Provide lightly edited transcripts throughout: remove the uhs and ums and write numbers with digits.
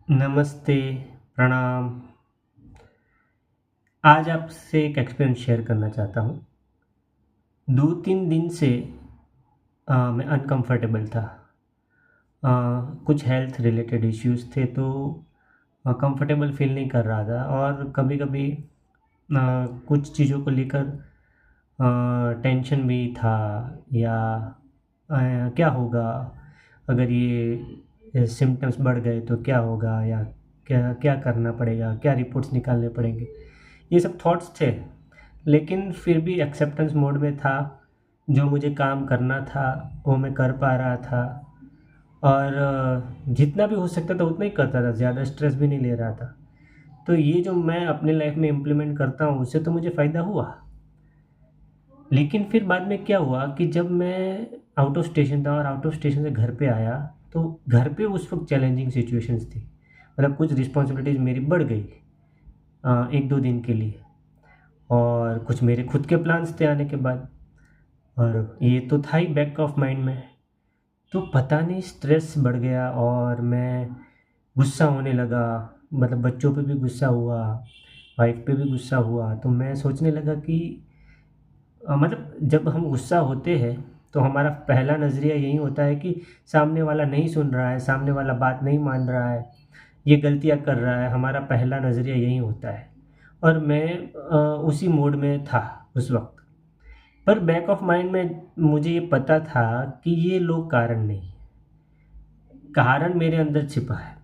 नमस्ते, प्रणाम। आज आपसे एक एक्सपीरियंस शेयर करना चाहता हूँ। 2-3 दिन से मैं अनकम्फ़र्टेबल था। अ, कुछ हेल्थ रिलेटेड इश्यूज़ थे तो कंफ़र्टेबल फ़ील नहीं कर रहा था और कभी-कभी कुछ चीज़ों को लेकर टेंशन भी था या क्या होगा अगर ये सिम्पटम्स बढ़ गए तो क्या होगा या क्या क्या करना पड़ेगा, क्या रिपोर्ट्स निकालने पड़ेंगे। ये सब थॉट्स थे, लेकिन फिर भी एक्सेप्टेंस मोड में था। जो मुझे काम करना था, वो मैं कर पा रहा था और जितना भी हो सकता था उतना ही करता था, ज़्यादा स्ट्रेस भी नहीं ले रहा था। तो ये जो मैं अपनी लाइफ़ में इम्प्लीमेंट करता हूँ, उससे तो मुझे फ़ायदा हुआ। लेकिन फिर बाद में क्या हुआ कि जब मैं आउट ऑफ स्टेशन था और आउट ऑफ स्टेशन से घर पे आया, तो घर पे उस वक़्त चैलेंजिंग सिचुएशंस थी। मतलब कुछ रिस्पॉन्सिबिलिटीज़ मेरी बढ़ गई 1-2 दिन के लिए और कुछ मेरे खुद के प्लान्स थे आने के बाद और ये तो था ही बैक ऑफ माइंड में। तो पता नहीं स्ट्रेस बढ़ गया और मैं गुस्सा होने लगा, मतलब बच्चों पे भी गुस्सा हुआ, वाइफ़ पे भी गुस्सा हुआ। तो मैं सोचने लगा कि मतलब जब हम गुस्सा होते हैं तो हमारा पहला नज़रिया यही होता है कि सामने वाला नहीं सुन रहा है, सामने वाला बात नहीं मान रहा है, ये गलतियाँ कर रहा है, हमारा पहला नज़रिया यही होता है। और मैं उसी मोड में था उस वक़्त। पर बैक ऑफ माइंड में मुझे ये पता था कि ये लोग कारण नहीं, कारण मेरे अंदर छिपा है।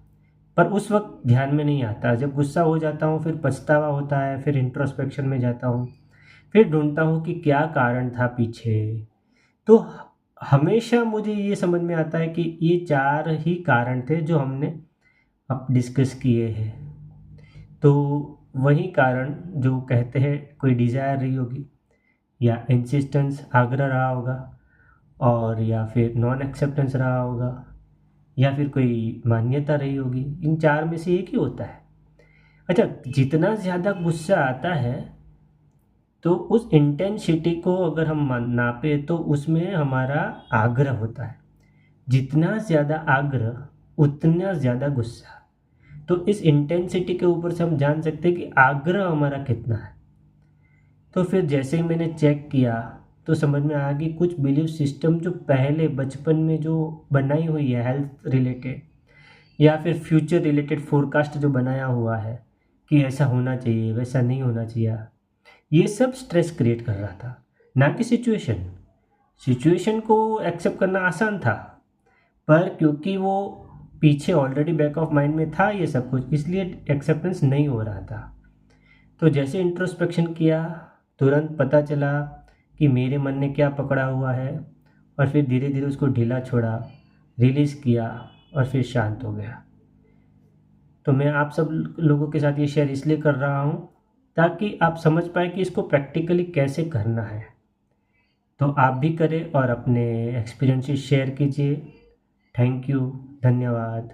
पर उस वक़्त ध्यान में नहीं आता। जब गुस्सा हो जाता हूँ, फिर पछतावा होता है, फिर इंट्रोस्पेक्शन में जाता हूँ, फिर ढूँढता हूँ कि क्या कारण था पीछे। तो हमेशा मुझे ये समझ में आता है कि ये 4 ही कारण थे जो हमने अब डिस्कस किए हैं। तो वही कारण जो कहते हैं कोई डिज़ायर रही होगी या इंसिस्टेंस आग्रह रहा होगा और या फिर नॉन एक्सेप्टेंस रहा होगा या फिर कोई मान्यता रही होगी। इन 4 में से एक ही होता है। अच्छा, जितना ज़्यादा गुस्सा आता है तो उस इंटेंसिटी को अगर हम नापें तो उसमें हमारा आग्रह होता है। जितना ज़्यादा आग्रह उतना ज़्यादा गुस्सा। तो इस इंटेंसिटी के ऊपर से हम जान सकते हैं कि आग्रह हमारा कितना है। तो फिर जैसे ही मैंने चेक किया तो समझ में आया कि कुछ बिलीफ सिस्टम जो पहले बचपन में जो बनाई हुई है हेल्थ रिलेटेड या फिर फ्यूचर रिलेटेड फोरकास्ट जो बनाया हुआ है कि ऐसा होना चाहिए, वैसा नहीं होना चाहिए, ये सब स्ट्रेस क्रिएट कर रहा था, ना कि सिचुएशन। सिचुएशन को एक्सेप्ट करना आसान था, पर क्योंकि वो पीछे ऑलरेडी बैक ऑफ माइंड में था ये सब कुछ, इसलिए एक्सेप्टेंस नहीं हो रहा था। तो जैसे इंट्रोस्पेक्शन किया, तुरंत पता चला कि मेरे मन ने क्या पकड़ा हुआ है और फिर धीरे-धीरे उसको ढीला छोड़ा, रिलीज़ किया और फिर शांत हो गया। तो मैं आप सब लोगों के साथ ये शेयर इसलिए कर रहा हूँ, ताकि आप समझ पाएँ कि इसको प्रैक्टिकली कैसे करना है। तो आप भी करें और अपने एक्सपीरियंसेस शेयर कीजिए। थैंक यू, धन्यवाद।